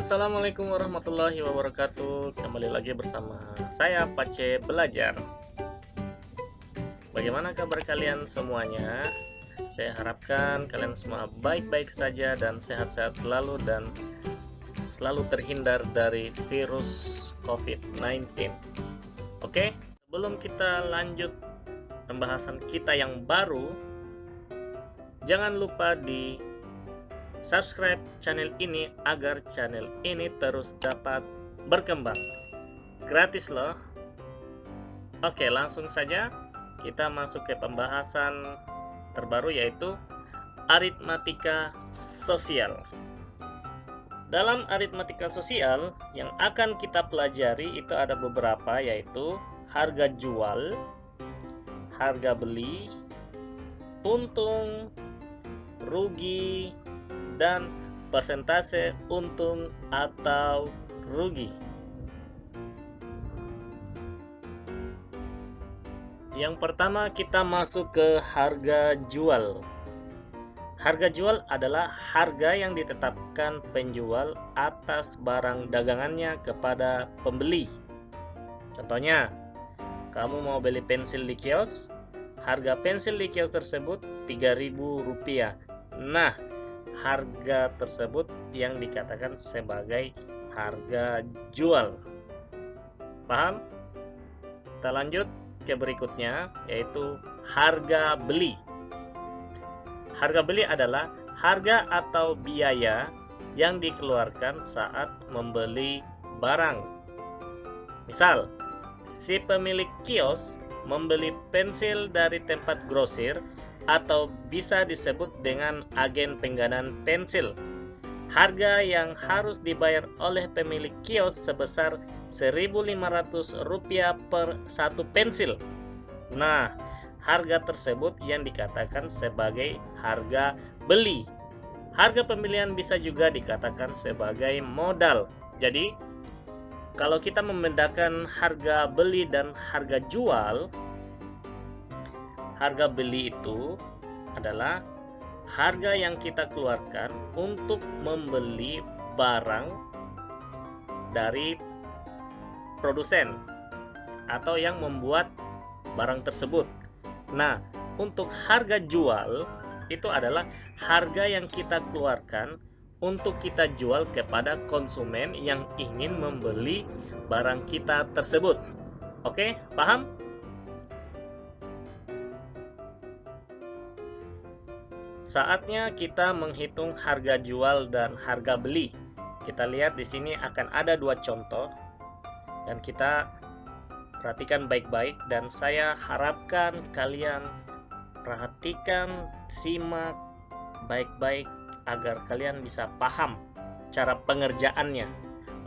Assalamualaikum warahmatullahi wabarakatuh. Kembali lagi bersama saya Pace Belajar. Bagaimana kabar kalian semuanya? Saya harapkan kalian semua baik-baik saja dan sehat-sehat selalu dan selalu terhindar dari virus COVID-19. Oke, sebelum kita lanjut pembahasan kita yang baru, jangan lupa di subscribe channel ini agar channel ini terus dapat berkembang. Gratis loh. Oke, langsung saja kita masuk ke pembahasan terbaru, yaitu aritmatika sosial. Dalam aritmatika sosial yang akan kita pelajari itu ada beberapa, yaitu harga jual, harga beli, untung, rugi, dan persentase untung atau rugi. Yang pertama kita masuk ke harga jual. Harga jual adalah harga yang ditetapkan penjual atas barang dagangannya kepada pembeli. Contohnya, kamu mau beli pensil di kios, harga pensil di kios tersebut Rp3.000. Nah, harga tersebut yang dikatakan sebagai harga jual. Paham? Kita lanjut ke berikutnya, yaitu harga beli. Harga beli adalah harga atau biaya yang dikeluarkan saat membeli barang. Misal, si pemilik kios membeli pensil dari tempat grosir atau bisa disebut dengan agen penggadaan pensil. Harga yang harus dibayar oleh pemilik kios sebesar Rp1.500 per satu pensil. Nah, harga tersebut yang dikatakan sebagai harga beli. Harga pembelian bisa juga dikatakan sebagai modal. Jadi, kalau kita membedakan harga beli dan harga jual, harga beli itu adalah harga yang kita keluarkan untuk membeli barang dari produsen atau yang membuat barang tersebut. Nah, untuk harga jual itu adalah harga yang kita keluarkan untuk kita jual kepada konsumen yang ingin membeli barang kita tersebut. Oke, paham? Saatnya kita menghitung harga jual dan harga beli. Kita lihat di sini akan ada dua contoh dan kita perhatikan baik-baik, dan saya harapkan kalian perhatikan, simak baik-baik agar kalian bisa paham cara pengerjaannya.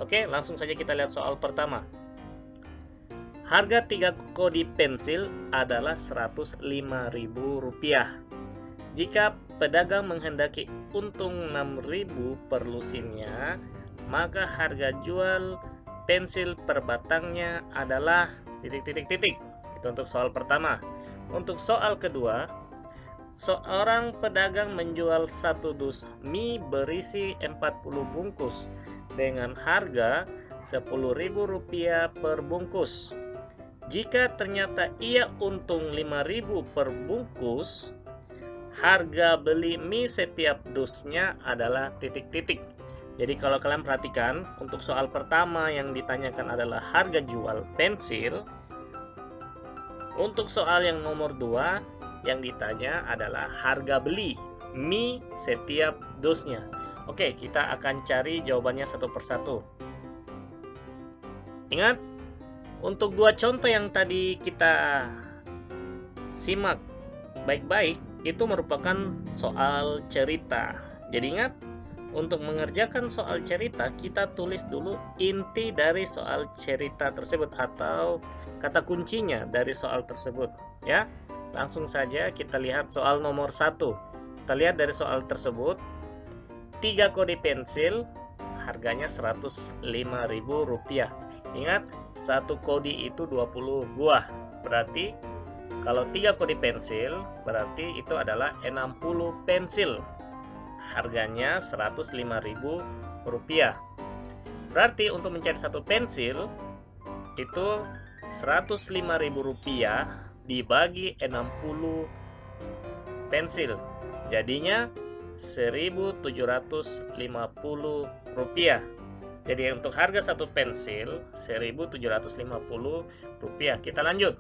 Oke, langsung saja kita lihat soal pertama. Harga 3 kodi pensil adalah Rp105.000. Jika pedagang menghendaki untung 6.000 per lusinnya, maka harga jual pensil per batangnya adalah ... Itu untuk soal pertama. Untuk soal kedua, seorang pedagang menjual satu dus mie berisi 40 bungkus dengan harga Rp10.000 per bungkus. Jika ternyata ia untung 5.000 per bungkus, harga beli mie setiap dusnya adalah ... Jadi kalau kalian perhatikan, untuk soal pertama yang ditanyakan adalah harga jual pensil. Untuk soal yang nomor 2 yang ditanya adalah harga beli mie setiap dusnya. Oke, kita akan cari jawabannya satu persatu. Ingat, untuk dua contoh yang tadi kita simak baik-baik, itu merupakan soal cerita. Jadi ingat, untuk mengerjakan soal cerita, kita tulis dulu inti dari soal cerita tersebut atau kata kuncinya dari soal tersebut, ya. Langsung saja kita lihat soal nomor 1. Kita lihat dari soal tersebut, 3 kodi pensil harganya Rp105.000. Ingat, satu kodi itu 20 buah. Berarti kalau 3 kodi pensil, berarti itu adalah 60 pensil. Harganya Rp105.000. Berarti untuk mencari satu pensil itu Rp105.000 dibagi 60 pensil. Jadinya Rp1.750. Jadi untuk harga satu pensil Rp1.750. Kita lanjut.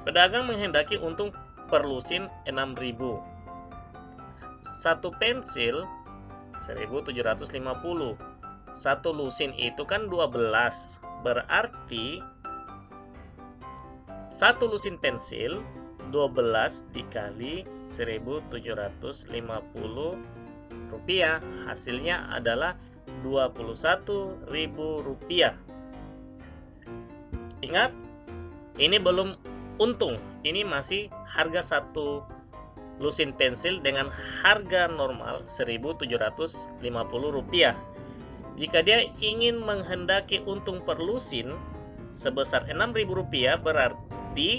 Pedagang menghendaki untung per lusin 6.000. Satu pensil 1.750. Satu lusin itu kan 12. Berarti satu lusin pensil 12 dikali 1.750 rupiah, hasilnya adalah Rp21.000. Ingat, ini belum untung, ini masih harga satu lusin pensil dengan harga normal Rp1.750. Jika dia ingin menghendaki untung per lusin sebesar Rp6.000, berarti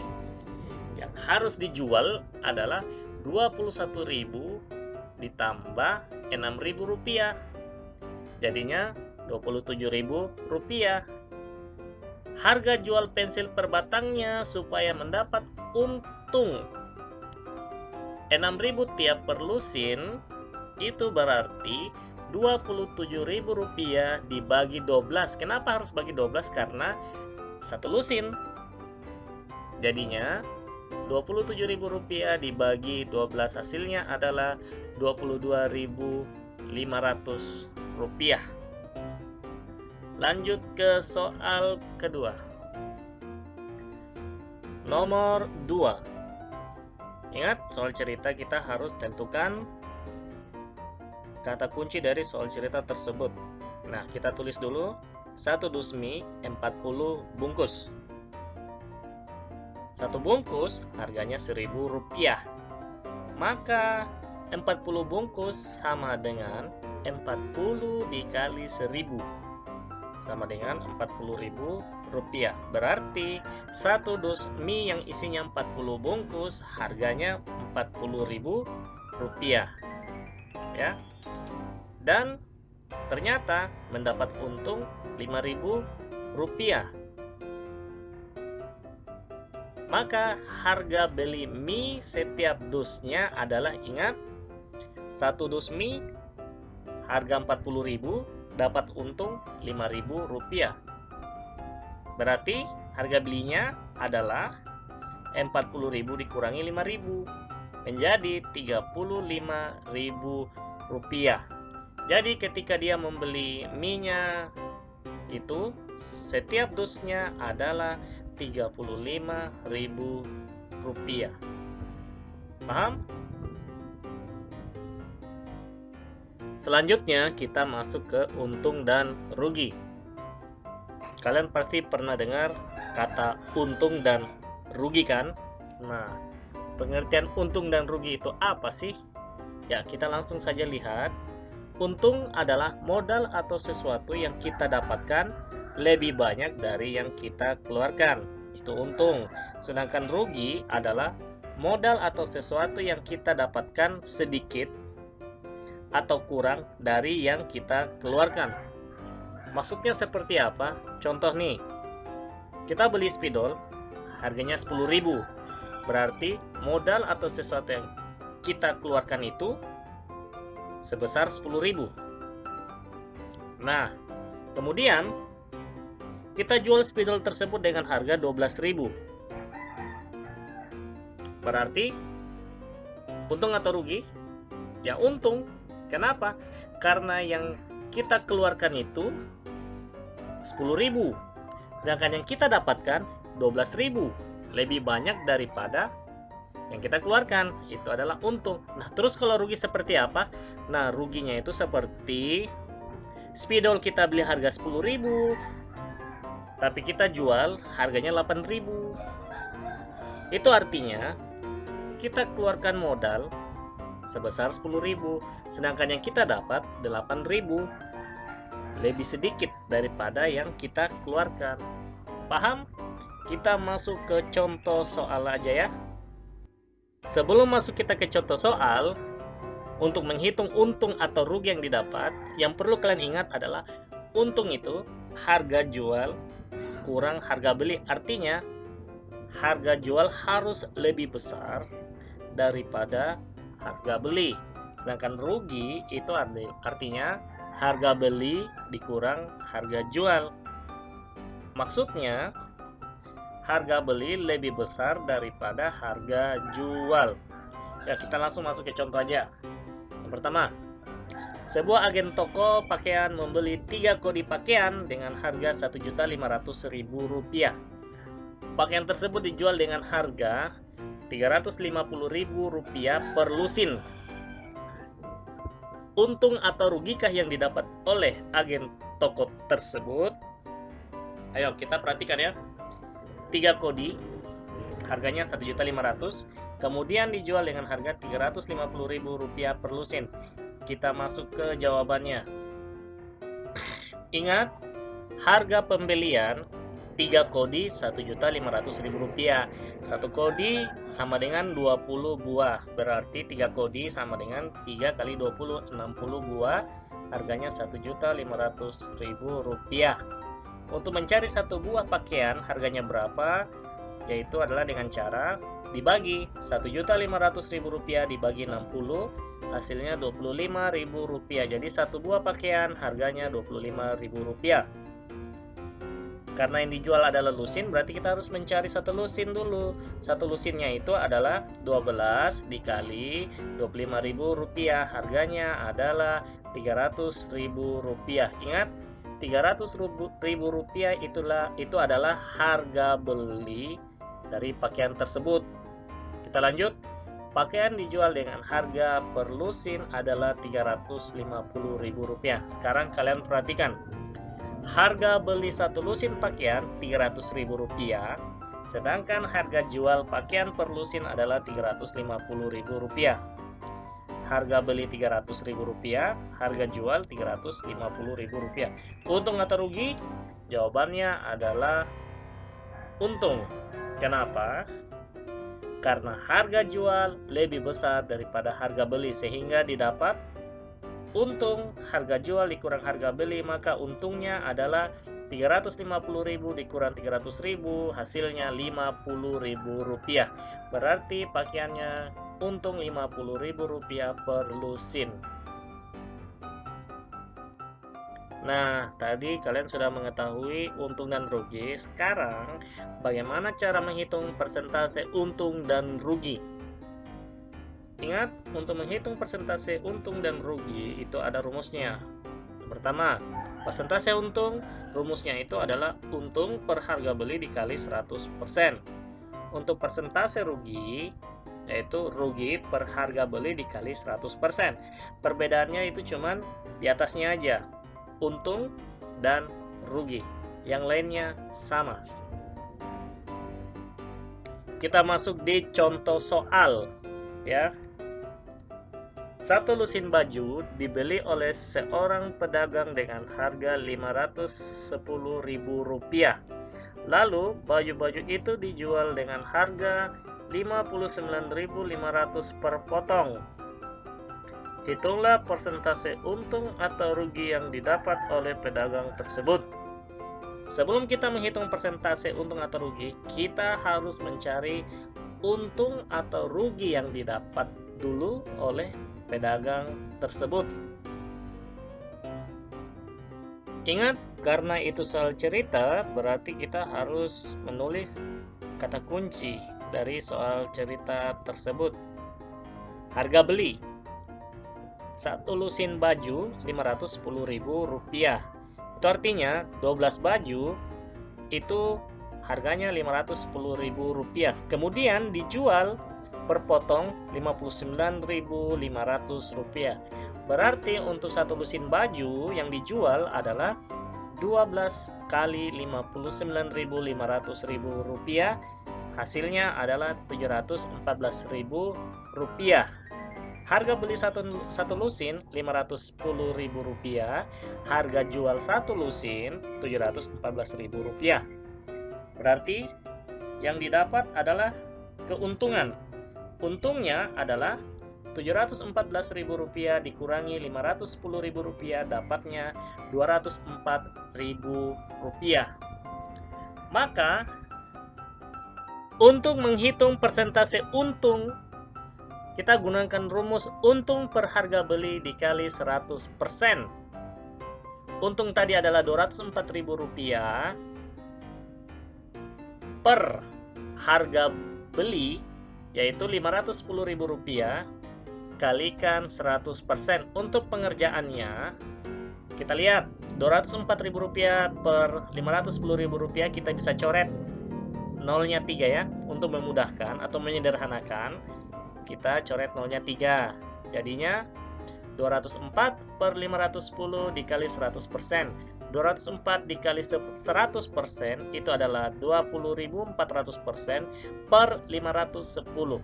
yang harus dijual adalah Rp21.000 ditambah Rp6.000. Jadinya Rp27.000. Harga jual pensil per batangnya supaya mendapat untung Rp6.000 tiap per lusin, itu berarti Rp27.000 dibagi 12. Kenapa harus bagi 12? Karena satu lusin. Jadinya Rp27.000 dibagi 12, hasilnya adalah Rp22.500. Lanjut ke soal kedua. Nomor 2. Ingat, soal cerita kita harus tentukan kata kunci dari soal cerita tersebut. Nah, kita tulis dulu. 1 dus mie 40 bungkus. Satu bungkus harganya Rp1.000. Maka 40 bungkus sama dengan 40 dikali 1000 sama dengan Rp40.000. Berarti satu dus mie yang isinya 40 bungkus harganya Rp40.000 ya. Dan ternyata mendapat untung Rp5.000. Maka harga beli mie setiap dusnya adalah, ingat, satu dus mie harga Rp40.000, dapat untung Rp5.000. Berarti harga belinya adalah Rp40.000 dikurangi Rp5.000 menjadi Rp35.000. Jadi ketika dia membeli mie-nya itu setiap dusnya adalah Rp35.000. Paham? Selanjutnya kita masuk ke untung dan rugi. Kalian pasti pernah dengar kata untung dan rugi kan? Nah, pengertian untung dan rugi itu apa sih? Ya, kita langsung saja lihat. Untung adalah modal atau sesuatu yang kita dapatkan lebih banyak dari yang kita keluarkan. Itu untung. Sedangkan rugi adalah modal atau sesuatu yang kita dapatkan sedikit atau kurang dari yang kita keluarkan. Maksudnya seperti apa? Contoh nih, kita beli spidol harganya 10.000. Berarti modal atau sesuatu yang kita keluarkan itu sebesar 10.000. Nah, kemudian kita jual spidol tersebut dengan harga 12.000. Berarti untung atau rugi? Ya untung. Kenapa? Karena yang kita keluarkan itu 10.000, sedangkan yang kita dapatkan 12.000, lebih banyak daripada yang kita keluarkan. Itu adalah untung. Nah, terus kalau rugi seperti apa? Nah, ruginya itu seperti spidol kita beli harga 10.000, tapi kita jual harganya 8.000. Itu artinya kita keluarkan modal sebesar 10.000, sedangkan yang kita dapat 8.000, lebih sedikit daripada yang kita keluarkan. Paham? Kita masuk ke contoh soal aja ya. Sebelum masuk kita ke contoh soal, Untuk menghitung untung atau rugi yang didapat, yang perlu kalian ingat adalah untung itu harga jual kurang harga beli. Artinya harga jual harus lebih besar daripada harga beli. Sedangkan rugi itu artinya harga beli dikurang harga jual. Maksudnya harga beli lebih besar daripada harga jual. Ya, kita langsung masuk ke contoh aja. Yang pertama, sebuah agen toko pakaian membeli 3 kodi pakaian dengan harga Rp1.500.000. Pakaian tersebut dijual dengan harga Rp350.000 per lusin. Untung atau rugikah yang didapat oleh agen toko tersebut? Ayo kita perhatikan ya. 3 kodi harganya Rp1.500.000, kemudian dijual dengan harga Rp350.000 per lusin. Kita masuk ke jawabannya. Ingat, harga pembelian 3 kodi Rp1.500.000. 1 kodi sama dengan 20 buah. Berarti 3 kodi sama dengan 3 kali 20, 60 buah. Harganya Rp1.500.000. Untuk mencari 1 buah pakaian harganya berapa? Yaitu adalah dengan cara dibagi Rp1.500.000 dibagi 60, hasilnya Rp25.000. Jadi 1 buah pakaian harganya Rp25.000. Karena yang dijual adalah lusin, berarti kita harus mencari 1 lusin dulu. 1 lusinnya itu adalah 12 dikali Rp25.000. Harganya adalah Rp300.000. Ingat, Rp300.000 itu adalah harga beli dari pakaian tersebut. Kita lanjut. Pakaian dijual dengan harga per lusin adalah Rp350.000. Sekarang kalian perhatikan. Harga beli 1 lusin pakaian Rp300.000, sedangkan harga jual pakaian per lusin adalah Rp350.000. Harga beli Rp300.000, harga jual Rp350.000. Untung atau rugi? Jawabannya adalah untung. Kenapa? Karena harga jual lebih besar daripada harga beli, sehingga didapat untung. Harga jual dikurang harga beli, maka untungnya adalah Rp350.000 dikurang Rp300.000, hasilnya Rp50.000. Berarti pakaiannya untung Rp50.000 per lusin. Nah, tadi kalian sudah mengetahui untung dan rugi. Sekarang, bagaimana cara menghitung persentase untung dan rugi? Ingat, untuk menghitung persentase untung dan rugi itu ada rumusnya. Pertama, persentase untung, rumusnya itu adalah untung per harga beli dikali 100%. Untuk persentase rugi, yaitu rugi per harga beli dikali 100%. Perbedaannya itu cuman di atasnya aja, untung dan rugi. Yang lainnya sama. Kita masuk di contoh soal, ya. 1 lusin baju dibeli oleh seorang pedagang dengan harga Rp510.000. Lalu baju-baju itu dijual dengan harga Rp59.500 per potong. Hitunglah persentase untung atau rugi yang didapat oleh pedagang tersebut. Sebelum kita menghitung persentase untung atau rugi, kita harus mencari untung atau rugi yang didapat dulu oleh pedagang tersebut. Ingat, karena itu soal cerita, berarti kita harus menulis kata kunci dari soal cerita tersebut. Harga beli 1 lusin baju Rp510.000. Itu artinya 12 baju itu harganya Rp510.000. Kemudian dijual per potong Rp59.500. Berarti untuk 1 lusin baju yang dijual adalah 12 kali Rp59.500. Hasilnya adalah Rp714.000. Harga beli satu lusin Rp510.000. Harga jual 1 lusin Rp714.000. Berarti yang didapat adalah keuntungan. Untungnya adalah Rp714.000 dikurangi Rp510.000 dapatnya Rp204.000. Maka untuk menghitung persentase untung, kita gunakan rumus untung per harga beli dikali 100%. Untung tadi adalah Rp204.000 per harga beli, yaitu Rp510.000 kalikan 100%. Untuk pengerjaannya, kita lihat Rp204.000 per Rp510.000, kita bisa coret nolnya 3 ya, untuk memudahkan atau menyederhanakan. Kita coret nolnya 3, jadinya 204 per 510 dikali 100%. 204 dikali 100% itu adalah 20.400% per 510.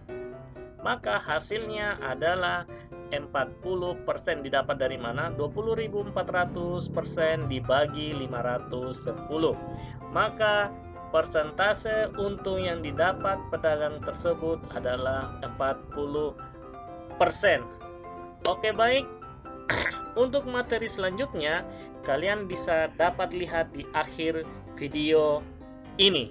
Maka hasilnya adalah 40%. Didapat dari mana? 20.400% dibagi 510. Maka persentase untung yang didapat pedagang tersebut adalah 40%. Oke, baik. Untuk materi selanjutnya, kalian bisa dapat lihat di akhir video ini.